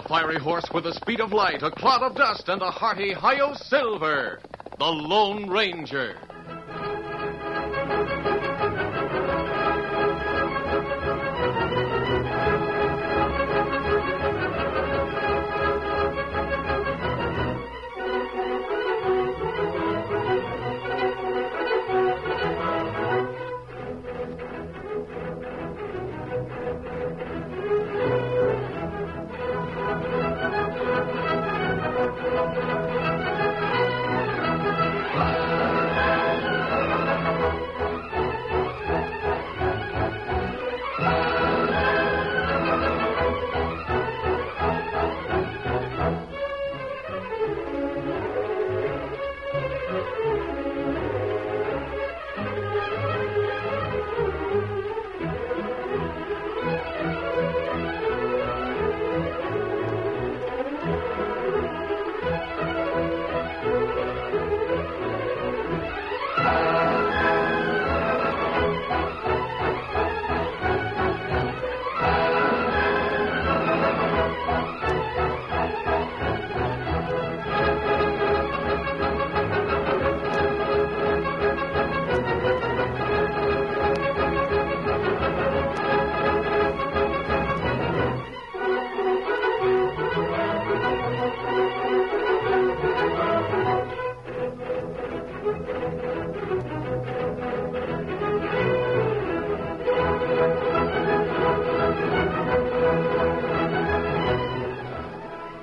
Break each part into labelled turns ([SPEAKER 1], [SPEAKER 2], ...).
[SPEAKER 1] fiery horse with the speed of light, a cloud of dust, and a hearty hi-yo silver, the Lone Ranger.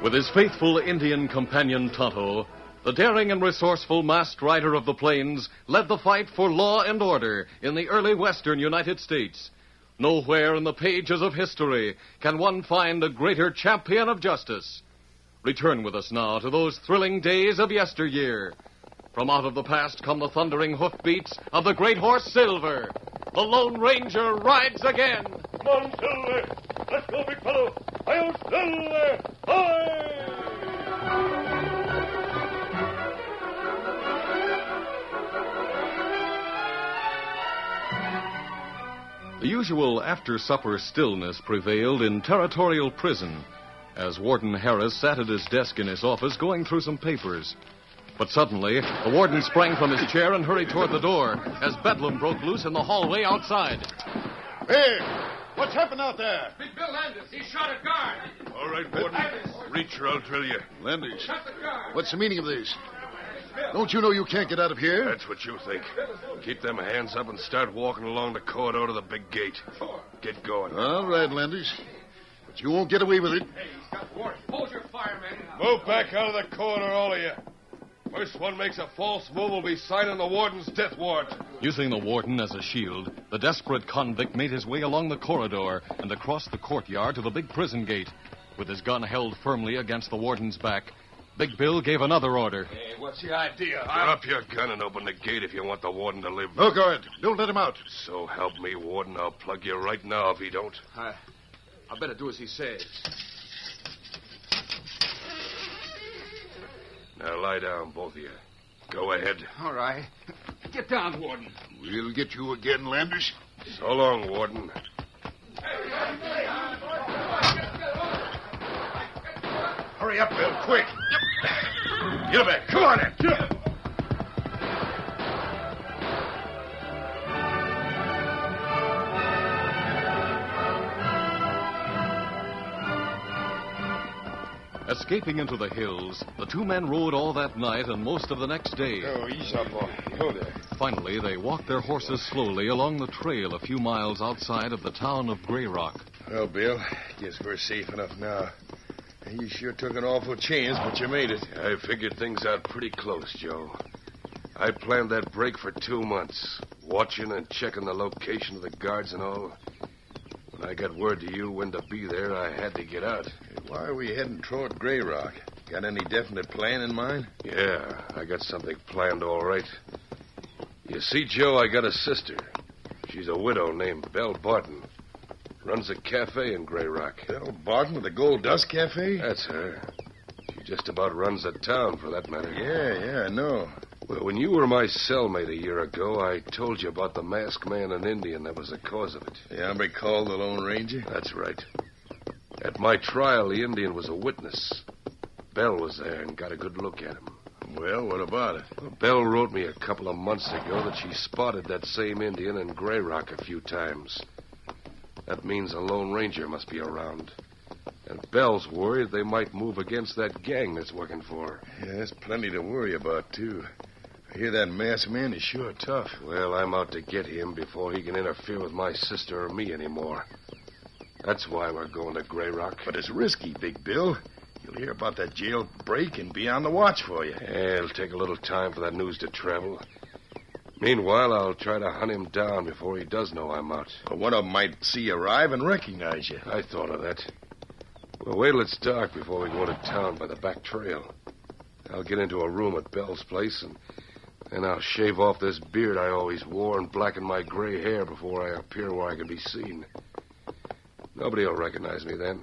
[SPEAKER 1] With his faithful Indian companion Tonto, the daring and resourceful masked rider of the plains led the fight for law and order in the early western United States. Nowhere in the pages of history can one find a greater champion of justice. Return with us now to those thrilling days of yesteryear. From out of the past come the thundering hoofbeats of the great horse Silver. The Lone Ranger rides again.
[SPEAKER 2] Come on, Silver. Let's go, big fellow. Hi-yo, Silver. Hi!
[SPEAKER 1] The usual after-supper stillness prevailed in Territorial Prison as Warden Harris sat at his desk in his office going through some papers. But suddenly, the warden sprang from his chair and hurried toward the door as bedlam broke loose in the hallway outside.
[SPEAKER 3] Hey, what's happened out there?
[SPEAKER 4] Big Bill Landis, he shot a guard.
[SPEAKER 2] All right, Warden. Reach or I'll drill you.
[SPEAKER 3] Landis,
[SPEAKER 4] Shot the guard.
[SPEAKER 3] what's the meaning of this? Don't you know you can't get out of here?
[SPEAKER 2] That's what you think. Keep them hands up and start walking along the corridor to the big gate. Get going.
[SPEAKER 3] All right, Landis. But you won't get away with it.
[SPEAKER 4] Hey, he's got warrant. Hold your fire, men.
[SPEAKER 2] Move back out of the corridor, all of you. First one makes a false move will be signing the warden's death warrant.
[SPEAKER 1] Using the warden as a shield, the desperate convict made his way along the corridor and across the courtyard to the big prison gate. With his gun held firmly against the warden's back, Big Bill gave another order.
[SPEAKER 4] Hey, what's the idea?
[SPEAKER 2] Drop your gun and open the gate if you want the warden to live.
[SPEAKER 3] No, guard. Don't let him out.
[SPEAKER 2] So help me, Warden, I'll plug you right now if he don't.
[SPEAKER 4] I better do as he says.
[SPEAKER 2] Now lie down, both of you. Go ahead.
[SPEAKER 4] All right. Get down, Warden.
[SPEAKER 3] We'll get you again, Landis.
[SPEAKER 2] So long, Warden.
[SPEAKER 3] Hurry up, Bill, quick.
[SPEAKER 2] Get back. Come on, then. Get up.
[SPEAKER 1] Escaping into the hills, the two men rode all that night and most of the next day.
[SPEAKER 2] Oh, ease up, boy. Go there.
[SPEAKER 1] Finally, they walked their horses slowly along the trail a few miles outside of the town of Gray Rock.
[SPEAKER 5] Well, Bill, guess we're safe enough now. You sure took an awful chance, but you made it.
[SPEAKER 2] I figured things out pretty close, Joe. I planned that break for 2 months, watching and checking the location of the guards and all. When I got word to you when to be there, I had to get out.
[SPEAKER 5] Why are we heading toward Gray Rock? Got any definite plan in mind?
[SPEAKER 2] Yeah, I got something planned all right. You see, Joe, I got a sister. She's a widow named Belle Barton. Runs a cafe in Gray Rock.
[SPEAKER 5] Belle Barton with the Gold Dust Cafe?
[SPEAKER 2] That's her. She just about runs the town, for that matter.
[SPEAKER 5] Yeah, I know.
[SPEAKER 2] Well, when you were my cellmate a year ago, I told you about the masked man and Indian that was the cause of it.
[SPEAKER 5] The hombre called the Lone Ranger?
[SPEAKER 2] That's right. At my trial, the Indian was a witness. Belle was there and got a good look at him.
[SPEAKER 5] Well, what about it?
[SPEAKER 2] Well, Belle wrote me a couple of months ago that she spotted that same Indian in Grey Rock a few times. That means a Lone Ranger must be around. And Belle's worried they might move against that gang that's working for her.
[SPEAKER 5] Yeah, there's plenty to worry about, too. I hear that masked man is sure tough.
[SPEAKER 2] Well, I'm out to get him before he can interfere with my sister or me anymore. That's why we're going to Grey Rock.
[SPEAKER 5] But it's risky, Big Bill. You'll hear about that jail break and be on the watch for you.
[SPEAKER 2] Yeah, it'll take a little time for that news to travel. Meanwhile, I'll try to hunt him down before he does know I'm out.
[SPEAKER 5] Well, one of them might see you arrive and recognize you.
[SPEAKER 2] I thought of that. Well, wait till it's dark before we go to town by the back trail. I'll get into a room at Belle's place, and then I'll shave off this beard I always wore and blacken my gray hair before I appear where I can be seen. Nobody will recognize me then.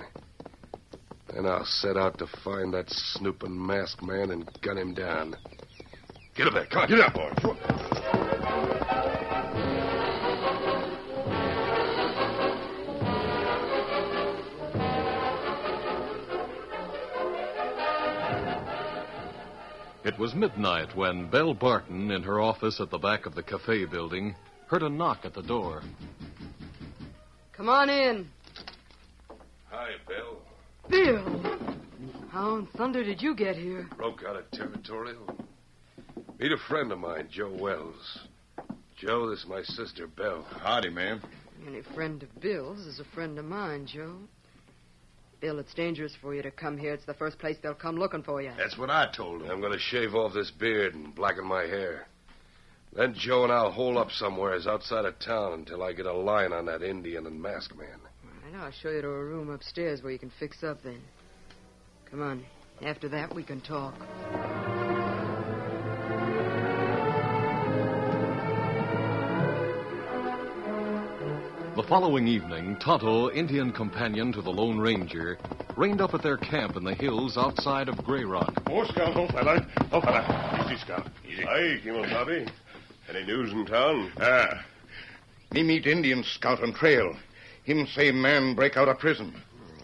[SPEAKER 2] Then I'll set out to find that snooping masked man and gun him down. Get up there. Come on.
[SPEAKER 5] Get up, boy. Come on.
[SPEAKER 1] It was midnight when Belle Barton, in her office at the back of the cafe building, heard a knock at the door.
[SPEAKER 6] Come on in.
[SPEAKER 2] Hi, Belle.
[SPEAKER 6] Bill! How in thunder did you get here?
[SPEAKER 2] Broke out of Territorial. Meet a friend of mine, Joe Wells. Joe, this is my sister, Belle.
[SPEAKER 5] Howdy, ma'am.
[SPEAKER 6] Any friend of Bill's is a friend of mine, Joe. Bill, it's dangerous for you to come here. It's the first place they'll come looking for you.
[SPEAKER 5] That's what I told him.
[SPEAKER 2] I'm going to shave off this beard and blacken my hair. Then Joe and I'll hole up somewheres outside of town until I get a line on that Indian and masked man.
[SPEAKER 6] All right, I'll show you to a room upstairs where you can fix up then. Come on. After that, we can talk.
[SPEAKER 1] The following evening, Tonto, Indian companion to the Lone Ranger, reined up at their camp in the hills outside of Grey Rock.
[SPEAKER 7] Oh, Scout, old fella. Oh, fella. Easy, Scout. Easy.
[SPEAKER 8] Hi, Kemosabe. Any news in town?
[SPEAKER 7] Me meet Indian scout on trail. Him say man break out of prison.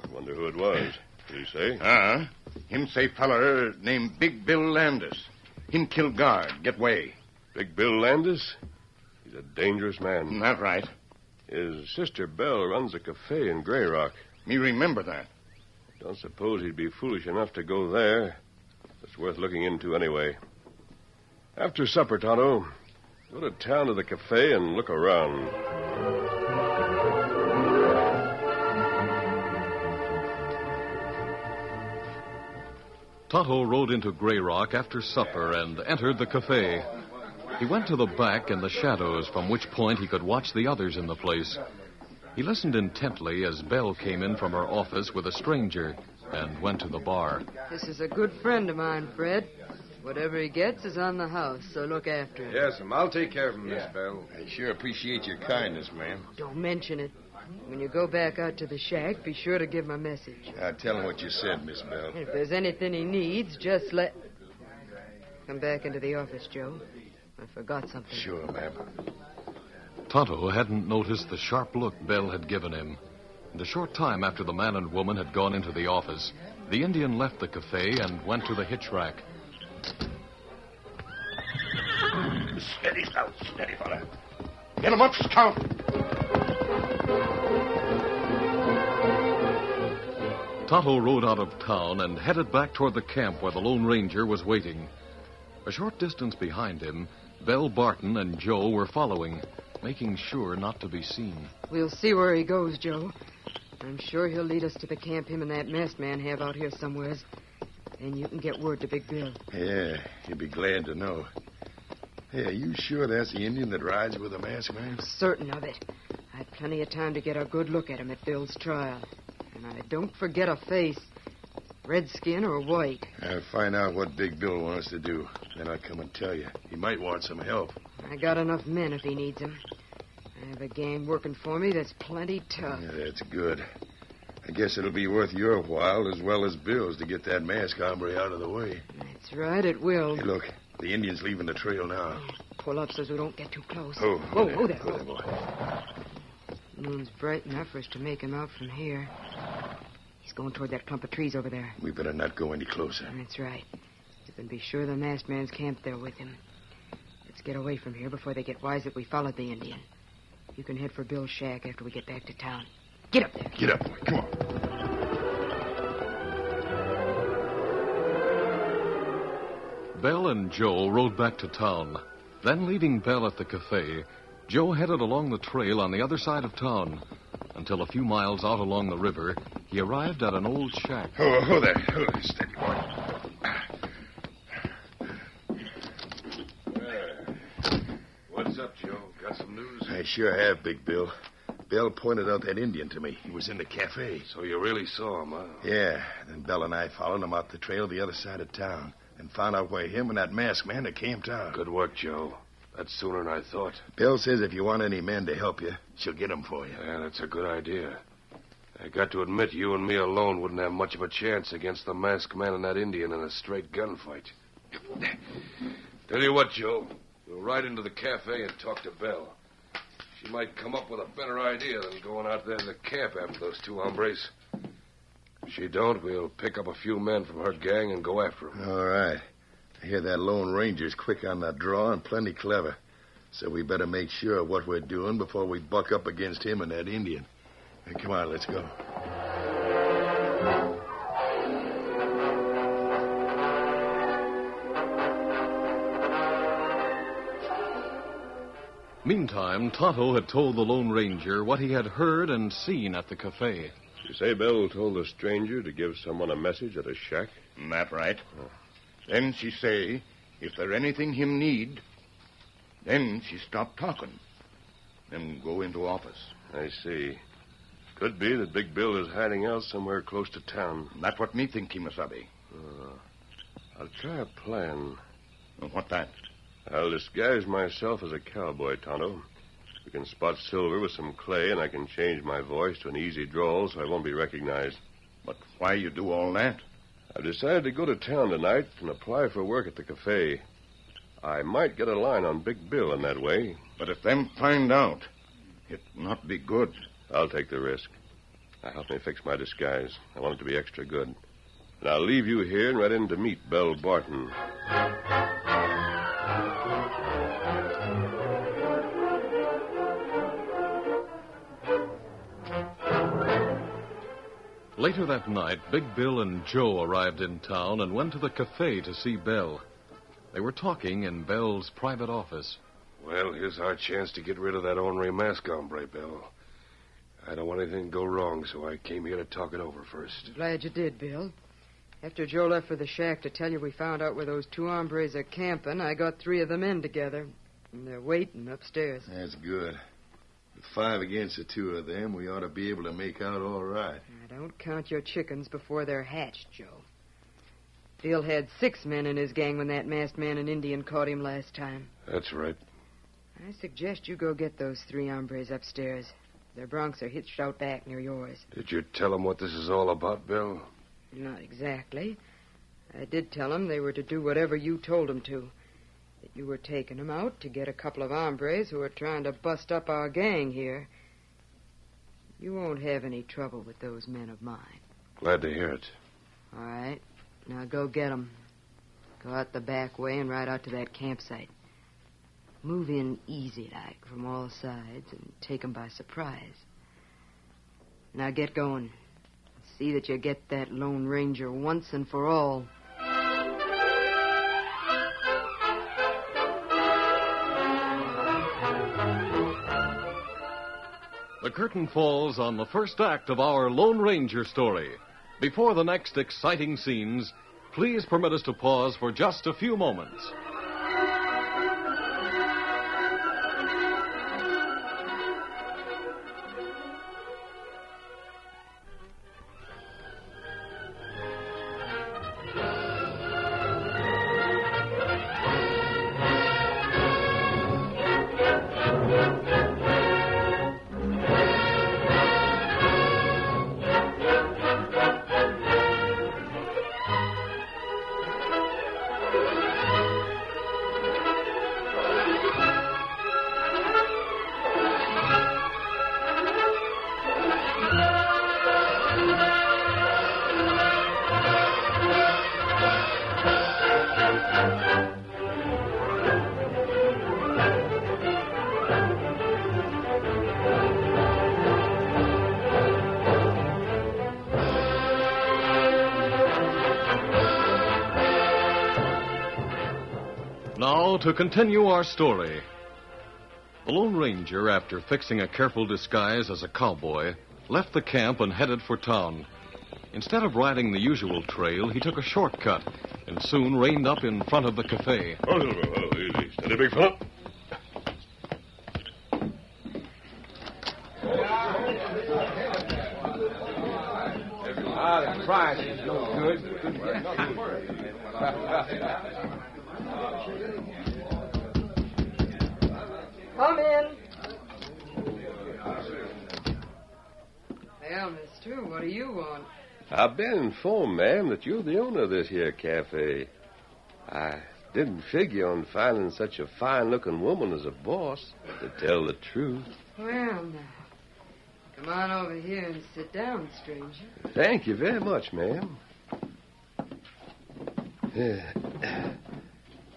[SPEAKER 8] I wonder who it was. Did he say?
[SPEAKER 7] Him say feller named Big Bill Landis. Him kill guard, get way.
[SPEAKER 8] Big Bill Landis? He's a dangerous man.
[SPEAKER 7] That right.
[SPEAKER 8] His sister Belle runs a cafe in Grey Rock.
[SPEAKER 7] Me remember that.
[SPEAKER 8] Don't suppose he'd be foolish enough to go there. It's worth looking into anyway. After supper, Tonto, go to town to the cafe and look around.
[SPEAKER 1] Tonto rode into Grey Rock after supper and entered the cafe. He went to the back in the shadows, from which point he could watch the others in the place. He listened intently as Belle came in from her office with a stranger and went to the bar.
[SPEAKER 6] This is a good friend of mine, Fred. Whatever he gets is on the house, so look after him.
[SPEAKER 4] Yes, I'll take care of him, Miss Belle.
[SPEAKER 5] I sure appreciate your kindness, ma'am.
[SPEAKER 6] Don't mention it. When you go back out to the shack, be sure to give him a message.
[SPEAKER 5] I'll tell him what you said, Miss Belle.
[SPEAKER 6] If there's anything he needs, just let... Come back into the office, Joe. I forgot something.
[SPEAKER 5] Sure, ma'am.
[SPEAKER 1] Tonto hadn't noticed the sharp look Belle had given him. And a short time after the man and woman had gone into the office, the Indian left the cafe and went to the hitch rack.
[SPEAKER 7] Steady, Scout. Steady, fella. Get him up, Scout.
[SPEAKER 1] Tonto rode out of town and headed back toward the camp where the Lone Ranger was waiting. A short distance behind him, Belle Barton and Joe were following, making sure not to be seen.
[SPEAKER 6] We'll see where he goes, Joe. I'm sure he'll lead us to the camp him and that masked man have out here somewheres. Then you can get word to Big Bill.
[SPEAKER 5] Yeah, he'll be glad to know. Hey, are you sure that's the Indian that rides with the masked man?
[SPEAKER 6] Certain of it. I had plenty of time to get a good look at him at Bill's trial. And I don't forget a face. Redskin or white.
[SPEAKER 5] I'll find out what Big Bill wants to do. Then I'll come and tell you. He might want some help.
[SPEAKER 6] I got enough men if he needs them. I have a gang working for me that's plenty tough.
[SPEAKER 5] Yeah, that's good. I guess it'll be worth your while as well as Bill's to get that masked hombre out of the way.
[SPEAKER 6] That's right, it will.
[SPEAKER 5] Hey, look. The Indian's leaving the trail now.
[SPEAKER 6] Pull up so we don't get too close.
[SPEAKER 5] Oh,
[SPEAKER 6] whoa there.
[SPEAKER 5] boy.
[SPEAKER 6] Moon's bright enough for us to make him out from here. He's going toward that clump of trees over there.
[SPEAKER 5] We better not go any closer.
[SPEAKER 6] That's right. You can be sure the masked man's camped there with him. Let's get away from here before they get wise that we followed the Indian. You can head for Bill's shack after we get back to town. Get up there.
[SPEAKER 5] Get up. Come on.
[SPEAKER 1] Belle and Joe rode back to town. Then, leaving Belle at the cafe, Joe headed along the trail on the other side of town. Until a few miles out along the river, he arrived at an old shack.
[SPEAKER 5] Oh, there. Oh, steady, boy.
[SPEAKER 2] What's up, Joe? Got some news?
[SPEAKER 5] I sure have, Big Bill. Belle pointed out that Indian to me. He was in the cafe.
[SPEAKER 2] So you really saw him, huh?
[SPEAKER 5] Yeah. Then Belle and I followed him out the trail the other side of town and found out where him and that masked man had camped out.
[SPEAKER 2] Good work, Joe. That's sooner than I thought.
[SPEAKER 5] Belle says if you want any men to help you, she'll get them for you.
[SPEAKER 2] Yeah, that's a good idea. I got to admit, you and me alone wouldn't have much of a chance against the masked man and that Indian in a straight gunfight. Tell you what, Joe. We'll ride into the cafe and talk to Belle. She might come up with a better idea than going out there to the camp after those two hombres. If she don't, we'll pick up a few men from her gang and go after them.
[SPEAKER 5] All right. I hear that Lone Ranger's quick on the draw and plenty clever. So we better make sure of what we're doing before we buck up against him and that Indian. Hey, come on, let's go.
[SPEAKER 1] Meantime, Tonto had told the Lone Ranger what he had heard and seen at the cafe.
[SPEAKER 8] You say Belle told the stranger to give someone a message at a shack?
[SPEAKER 7] That right. Oh. Then she say, if there anything him need, then she stop talking. Then go into office.
[SPEAKER 8] I see. Could be that Big Bill is hiding out somewhere close to town.
[SPEAKER 7] That's what me think, Kimasabi.
[SPEAKER 8] I'll try a plan.
[SPEAKER 7] What that?
[SPEAKER 8] I'll disguise myself as a cowboy, Tonto. We can spot Silver with some clay, and I can change my voice to an easy drawl so I won't be recognized.
[SPEAKER 7] But why you do all that?
[SPEAKER 8] I've decided to go to town tonight and apply for work at the cafe. I might get a line on Big Bill in that way.
[SPEAKER 7] But if them find out, it not be good.
[SPEAKER 8] I'll take the risk. Now help me fix my disguise. I want it to be extra good. And I'll leave you here and ride in to meet Belle Barton.
[SPEAKER 1] Later that night, Big Bill and Joe arrived in town and went to the cafe to see Belle. They were talking in Belle's private office.
[SPEAKER 2] Well, here's our chance to get rid of that ornery mask hombre, Belle. I don't want anything to go wrong, so I came here to talk it over first.
[SPEAKER 6] Glad you did, Bill. After Joe left for the shack to tell you we found out where those two hombres are camping, I got 3 of the men together. And they're waiting upstairs.
[SPEAKER 5] That's good. With 5 against the 2 of them, we ought to be able to make out all right.
[SPEAKER 6] Now, don't count your chickens before they're hatched, Joe. Bill had 6 men in his gang when that masked man and Indian caught him last time.
[SPEAKER 2] That's right.
[SPEAKER 6] I suggest you go get those 3 hombres upstairs. Their broncs are hitched out back near yours.
[SPEAKER 2] Did you tell them what this is all about, Bill?
[SPEAKER 6] Not exactly. I did tell them they were to do whatever you told them to. That you were taking them out to get a couple of hombres who are trying to bust up our gang here. You won't have any trouble with those men of mine.
[SPEAKER 2] Glad to hear it.
[SPEAKER 6] All right. Now go get them. Go out the back way and ride out to that campsite. Move in easy-like from all sides and take them by surprise. Now get going. See that you get that Lone Ranger once and for all.
[SPEAKER 1] The curtain falls on the first act of our Lone Ranger story. Before the next exciting scenes, please permit us to pause for just a few moments. now to continue our story. The Lone Ranger, after fixing a careful disguise as a cowboy, left the camp and headed for town. Instead of riding the usual trail, he took a shortcut and soon reined up in front of the cafe.
[SPEAKER 8] Oh, easy. Steady, big fella.
[SPEAKER 4] The price is no good.
[SPEAKER 6] Come in. Well, mister, what do you want?
[SPEAKER 8] I've been informed, ma'am, that you're the owner of this here cafe. I didn't figure on finding such a fine-looking woman as a boss, to tell the truth.
[SPEAKER 6] Well, now, come on over here and sit down, stranger.
[SPEAKER 8] Thank you very much, ma'am.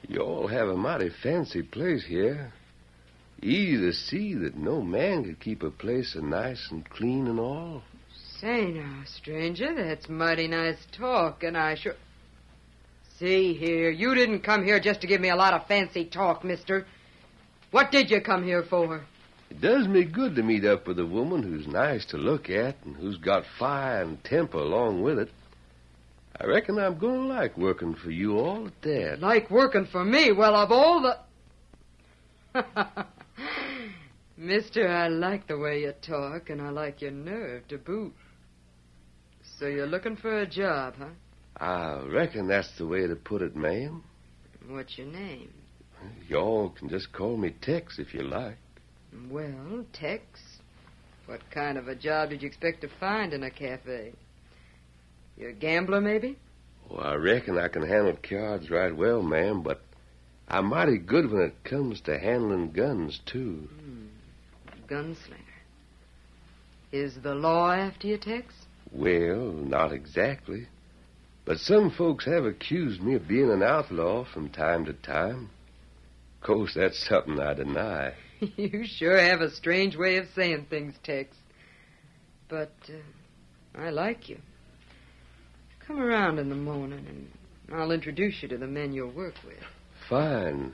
[SPEAKER 8] You all have a mighty fancy place here. Easy to see that no man could keep a place so nice and clean and all.
[SPEAKER 6] Say now, stranger, that's mighty nice talk, and I sure... See here, you didn't come here just to give me a lot of fancy talk, mister. What did you come here for?
[SPEAKER 8] It does me good to meet up with a woman who's nice to look at and who's got fire and temper along with it. I reckon I'm going to like working for you all at that.
[SPEAKER 6] Like working for me? Well, of all the... Mister, I like the way you talk, and I like your nerve to boot. So you're looking for a job, huh?
[SPEAKER 8] I reckon that's the way to put it, ma'am.
[SPEAKER 6] What's your name?
[SPEAKER 8] Y'all can just call me Tex if you like.
[SPEAKER 6] Well, Tex, what kind of a job did you expect to find in a cafe? You a gambler, maybe?
[SPEAKER 8] Well, I reckon I can handle cards right well, ma'am, but I'm mighty good when it comes to handling guns, too.
[SPEAKER 6] Gunslinger. Is the law after you, Tex?
[SPEAKER 8] Well, not exactly. But some folks have accused me of being an outlaw from time to time. Of course, that's something I deny.
[SPEAKER 6] You sure have a strange way of saying things, Tex. But I like you. Come around in the morning, and I'll introduce you to the men you'll work with.
[SPEAKER 8] Fine.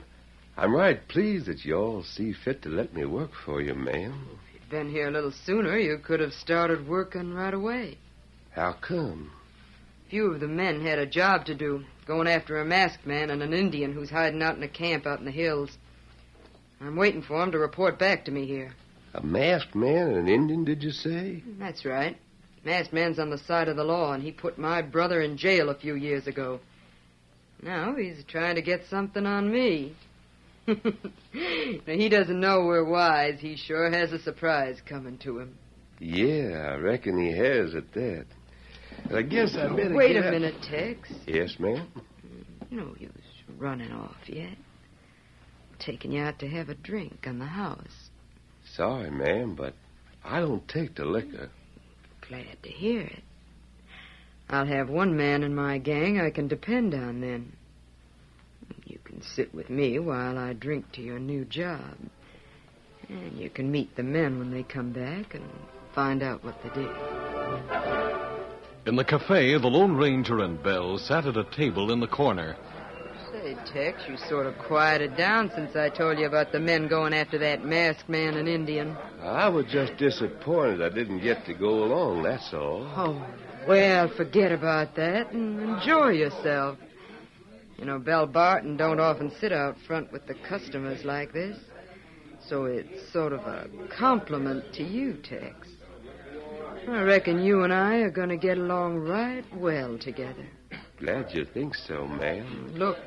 [SPEAKER 8] I'm right pleased that you all see fit to let me work for you, ma'am.
[SPEAKER 6] If you'd been here a little sooner, you could have started working right away.
[SPEAKER 8] How come?
[SPEAKER 6] Few of the men had a job to do, going after a masked man and an Indian who's hiding out in a camp out in the hills. I'm waiting for him to report back to me here.
[SPEAKER 8] A masked man and an Indian, did you say?
[SPEAKER 6] That's right. Masked man's on the side of the law, and he put my brother in jail a few years ago. Now he's trying to get something on me. Now, he doesn't know we're wise. He sure has a surprise coming to him.
[SPEAKER 8] Yeah, I reckon he has at that. I guess I better
[SPEAKER 6] Wait
[SPEAKER 8] get
[SPEAKER 6] a
[SPEAKER 8] up.
[SPEAKER 6] minute, Tex.
[SPEAKER 8] Yes, ma'am?
[SPEAKER 6] No use running off yet. Taking you out to have a drink in the house.
[SPEAKER 8] Sorry, ma'am, but I don't take the liquor.
[SPEAKER 6] Glad to hear it. I'll have one man in my gang I can depend on then. You can sit with me while I drink to your new job. And you can meet the men when they come back and find out what they did.
[SPEAKER 1] In the cafe, the Lone Ranger and Belle sat at a table in the corner.
[SPEAKER 6] Say, Tex, you sort of quieted down since I told you about the men going after that masked man and Indian.
[SPEAKER 8] I was just disappointed I didn't get to go along, that's all.
[SPEAKER 6] Oh, well, forget about that and enjoy yourself. You know, Belle Barton don't often sit out front with the customers like this. So it's sort of a compliment to you, Tex. I reckon you and I are going to get along right well together.
[SPEAKER 8] Glad you think so, ma'am.
[SPEAKER 6] Look,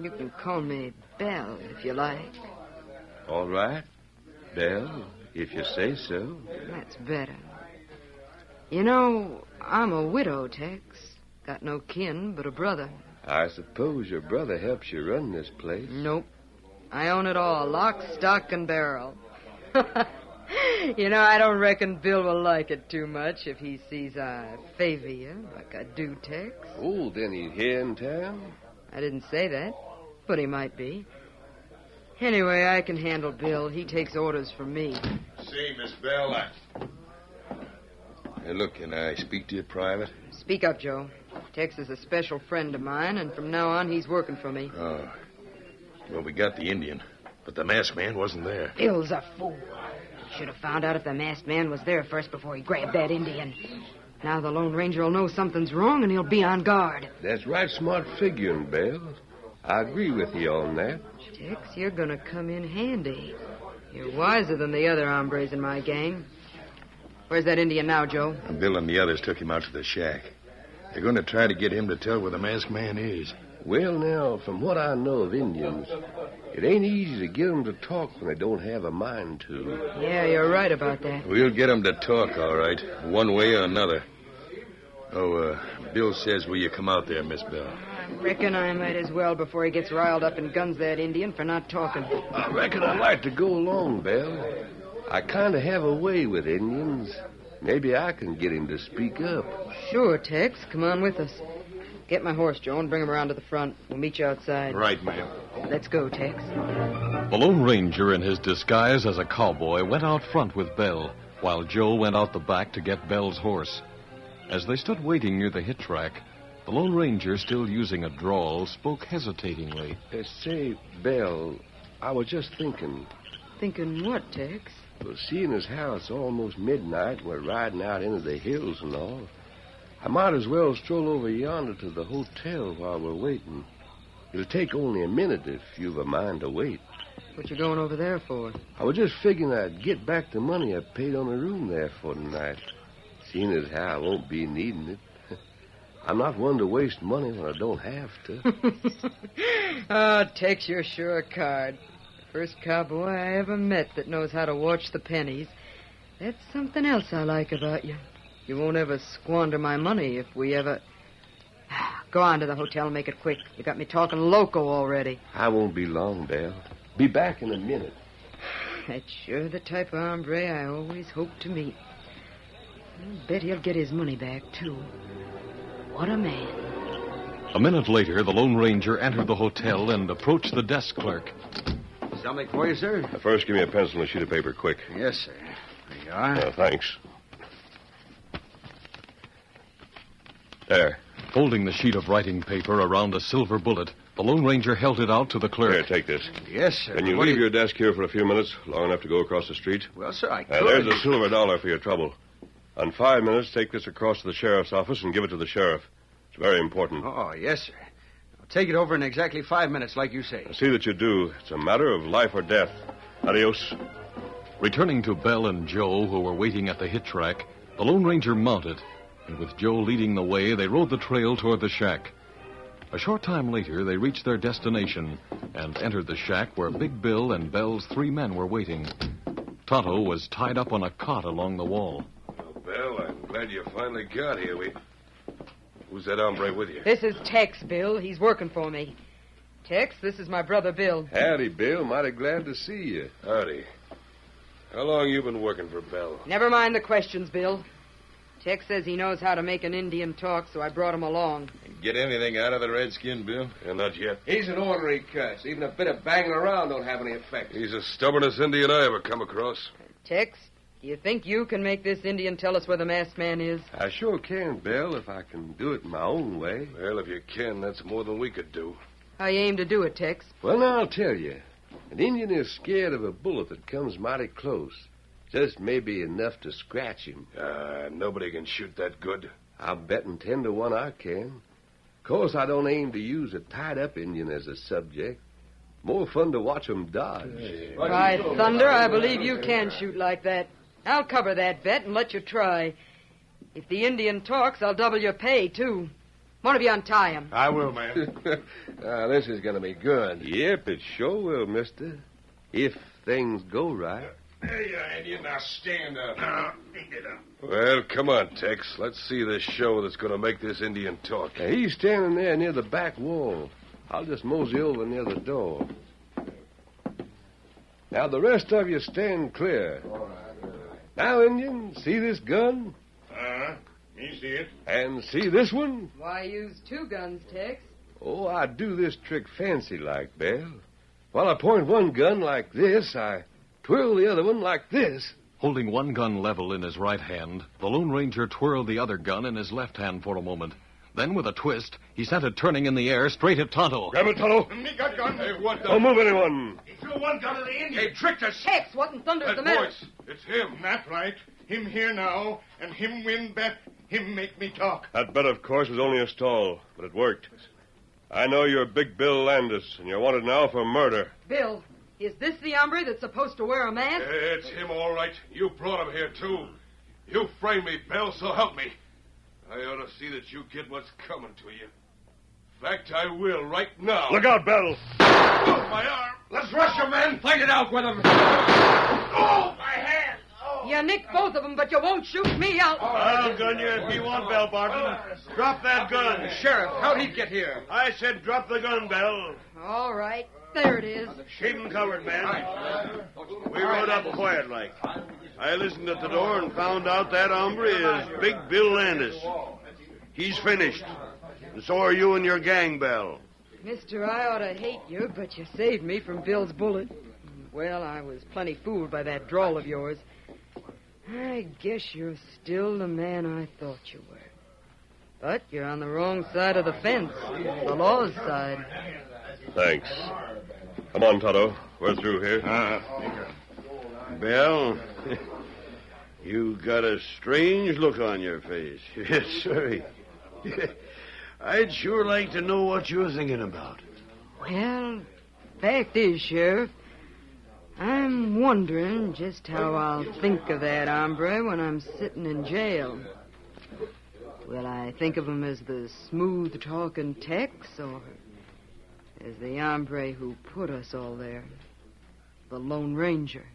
[SPEAKER 6] you can call me Belle if you like.
[SPEAKER 8] All right, Belle, if you say so.
[SPEAKER 6] That's better. You know, I'm a widow, Tex. Got no kin but a brother.
[SPEAKER 8] I suppose your brother helps you run this place.
[SPEAKER 6] Nope. I own it all, lock, stock, and barrel. You know, I don't reckon Bill will like it too much if he sees I favor you like I do, Tex.
[SPEAKER 8] Oh, then he's here in town?
[SPEAKER 6] I didn't say that, but he might be. Anyway, I can handle Bill. He takes orders from me.
[SPEAKER 5] Say, Miss Bell, Hey, look, can I speak to you private?
[SPEAKER 6] Speak up, Joe. Tex is a special friend of mine, and from now on, he's working for me.
[SPEAKER 5] Oh. Well, we got the Indian, but the masked man wasn't there.
[SPEAKER 6] Bill's a fool. Should have found out if the masked man was there first before he grabbed that Indian. Now the Lone Ranger will know something's wrong and he'll be on guard.
[SPEAKER 8] That's right smart figuring, Bill. I agree with you on that.
[SPEAKER 6] Tex, you're gonna come in handy. You're wiser than the other hombres in my gang. Where's that Indian now, Joe?
[SPEAKER 5] Bill and the others took him out to the shack. They're going to try to get him to tell where the masked man is.
[SPEAKER 8] Well, now, from what I know of Indians, it ain't easy to get them to talk when they don't have a mind to.
[SPEAKER 6] Yeah, you're right about that.
[SPEAKER 5] We'll get them to talk, all right, one way or another. Oh, Bill says, will you come out there, Miss Bell?
[SPEAKER 6] I reckon I might as well before he gets riled up and guns that Indian for not talking.
[SPEAKER 8] I reckon I'd like to go along, Bell. I kind of have a way with Indians. Maybe I can get him to speak up.
[SPEAKER 6] Sure, Tex. Come on with us. Get my horse, Joe, and bring him around to the front. We'll meet you outside.
[SPEAKER 5] Right, ma'am.
[SPEAKER 6] Let's go, Tex.
[SPEAKER 1] The Lone Ranger, in his disguise as a cowboy, went out front with Bell, while Joe went out the back to get Bell's horse. As they stood waiting near the hitch rack, the Lone Ranger, still using a drawl, spoke hesitatingly.
[SPEAKER 8] Say, Bell, I was just thinking.
[SPEAKER 6] Thinking what, Tex?
[SPEAKER 8] Well, seeing as how it's almost midnight and we're riding out into the hills and all, I might as well stroll over yonder to the hotel while we're waiting. It'll take only a minute if you've a mind to wait.
[SPEAKER 6] What you going over there for?
[SPEAKER 8] I was just figuring I'd get back the money I paid on the room there for tonight. Seeing as how I won't be needing it. I'm not one to waste money when I don't have to.
[SPEAKER 6] Oh, Tex, you're sure a card. First cowboy I ever met that knows how to watch the pennies. That's something else I like about you. You won't ever squander my money if we ever... Go on to the hotel and make it quick. You got me talking loco already.
[SPEAKER 8] I won't be long, Belle. Be back in a minute.
[SPEAKER 6] That's sure the type of hombre I always hope to meet. I bet he'll get his money back, too. What a man.
[SPEAKER 1] A minute later, the Lone Ranger entered the hotel and approached the desk clerk.
[SPEAKER 4] Something for you, sir?
[SPEAKER 8] First, give me a pencil and a sheet of paper, quick.
[SPEAKER 4] Yes, sir. There you are.
[SPEAKER 8] Thanks. There.
[SPEAKER 1] Holding the sheet of writing paper around a silver bullet, the Lone Ranger held it out to the clerk.
[SPEAKER 8] Here, take this.
[SPEAKER 4] Yes, sir.
[SPEAKER 8] Can you
[SPEAKER 4] What
[SPEAKER 8] leave
[SPEAKER 4] do
[SPEAKER 8] your desk here for a few minutes, long enough to go across the street?
[SPEAKER 4] Well, sir, I could.
[SPEAKER 8] There's a silver dollar for your trouble. On 5 minutes, take this across to the sheriff's office and give it to the sheriff. It's very important.
[SPEAKER 4] Oh, yes, sir. I'll take it over in exactly 5 minutes, like you say.
[SPEAKER 8] See that you do. It's a matter of life or death. Adios.
[SPEAKER 1] Returning to Bell and Joe, who were waiting at the hitch rack, the Lone Ranger mounted, and with Joe leading the way, they rode the trail toward the shack. A short time later, they reached their destination and entered the shack where Big Bill and Bell's 3 men were waiting. Tonto was tied up on a cot along the wall.
[SPEAKER 2] Well, Bell, I'm glad you finally got here. Who's that hombre with you?
[SPEAKER 6] This is Tex, Bill. He's working for me. Tex, this is my brother, Bill.
[SPEAKER 8] Howdy, Bill. Mighty glad to see you.
[SPEAKER 2] Howdy. How long you been working for Bell?
[SPEAKER 6] Never mind the questions, Bill. Tex says he knows how to make an Indian talk, so I brought him along.
[SPEAKER 5] Get anything out of the redskin, Bill?
[SPEAKER 2] Yeah, not yet.
[SPEAKER 4] He's an ornery cuss. Even a bit of banging around don't have any effect.
[SPEAKER 2] He's the stubbornest Indian I ever come across.
[SPEAKER 6] Tex, do you think you can make this Indian tell us where the masked man is?
[SPEAKER 8] I sure can, Bill, if I can do it my own way.
[SPEAKER 2] Well, if you can, that's more than we could do.
[SPEAKER 6] How you aim to do it, Tex?
[SPEAKER 8] Well, now, I'll tell you. An Indian is scared of a bullet that comes mighty close. Just maybe enough to scratch him.
[SPEAKER 2] Nobody can shoot that good.
[SPEAKER 8] I'll bet 10 to 1 I can. Of course, I don't aim to use a tied-up Indian as a subject. More fun to watch 'em dodge.
[SPEAKER 6] By thunder, I believe you can shoot like that. I'll cover that bet and let you try. If the Indian talks, I'll double your pay, too. One of you untie him.
[SPEAKER 3] I will, ma'am.
[SPEAKER 4] This is going to be good.
[SPEAKER 8] Yep, it sure will, mister. If things go right.
[SPEAKER 3] There you are, Indian. Now stand up. Now, get up.
[SPEAKER 2] Well, come on, Tex. Let's see this show that's going to make this Indian talk.
[SPEAKER 8] Now, he's standing there near the back wall. I'll just mosey over near the door. Now, the rest of you stand clear. Now, Indian, see this gun?
[SPEAKER 3] Me see it.
[SPEAKER 8] And see this one?
[SPEAKER 6] Why use 2 guns, Tex?
[SPEAKER 8] Oh, I do this trick fancy-like, Belle. While I point one gun like this, I twirl the other one like this.
[SPEAKER 1] Holding one gun level in his right hand, the Lone Ranger twirled the other gun in his left hand for a moment. Then, with a twist, he sent it turning in the air straight at Tonto.
[SPEAKER 8] Grab it, Tonto.
[SPEAKER 7] Me got gun.
[SPEAKER 2] Hey, what the...
[SPEAKER 8] Don't move anyone.
[SPEAKER 7] He threw one gun at the Indian.
[SPEAKER 2] He tricked us.
[SPEAKER 6] Hex, what in thunder's
[SPEAKER 2] That
[SPEAKER 6] the matter?
[SPEAKER 2] voice, it's him.
[SPEAKER 7] That right. Him here now, and him win bet. Him make me talk.
[SPEAKER 8] That bet, of course, was only a stall, but it worked. I know you're Big Bill Landis, and you're wanted now for murder.
[SPEAKER 6] Bill, is this the hombre that's supposed to wear a mask?
[SPEAKER 2] It's him, all right. You brought him here, too. You framed me, Bell, so help me. I ought to see that you get what's coming to you. In fact, I will right now.
[SPEAKER 8] Look out, Bell.
[SPEAKER 2] Oh, my arm. Let's rush him, men.
[SPEAKER 4] Fight it out with him.
[SPEAKER 2] Oh, my hand. Oh.
[SPEAKER 6] You nicked both of them, but you won't shoot me out.
[SPEAKER 9] I'll gun you if you want, Bell Barton. Drop that gun.
[SPEAKER 4] Sheriff, how'd he get here?
[SPEAKER 9] I said drop the gun, Bell.
[SPEAKER 6] All right, there it is.
[SPEAKER 9] Shade and covered, man. We rode up quiet like. I listened at the door and found out that hombre is Big Bill Landis. He's finished. And so are you and your gang, Bell.
[SPEAKER 6] Mister, I ought to hate you, but you saved me from Bill's bullet. Well, I was plenty fooled by that drawl of yours. I guess you're still the man I thought you were. But you're on the wrong side of the fence, the law's side.
[SPEAKER 8] Thanks. Come on, Tonto. We're through here.
[SPEAKER 9] Bell, you got a strange look on your face. Yes, sir. I'd sure like to know what you're thinking about.
[SPEAKER 6] Well, fact is, Sheriff, I'm wondering just how I'll think of that hombre when I'm sitting in jail. Will I think of him as the smooth-talking Tex, or as the hombre who put us all there, the Lone Ranger?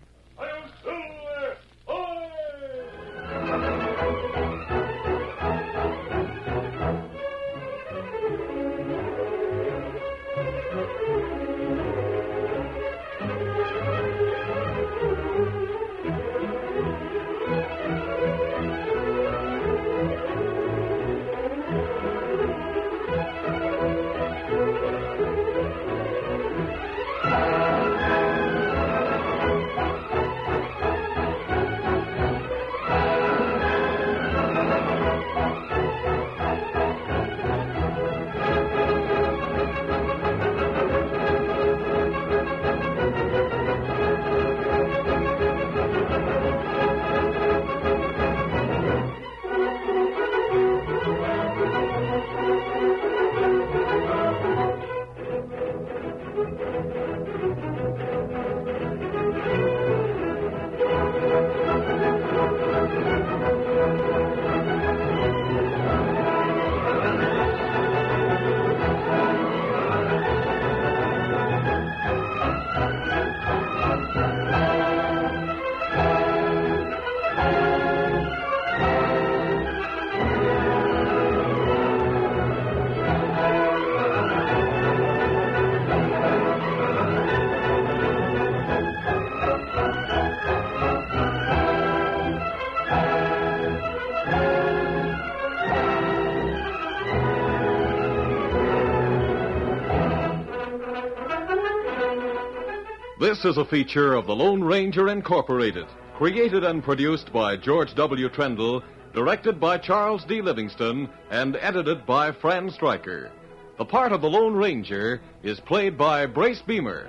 [SPEAKER 1] This is a feature of the Lone Ranger Incorporated, created and produced by George W. Trendle, directed by Charles D. Livingston, and edited by Fran Stryker. The part of the Lone Ranger is played by Brace Beamer.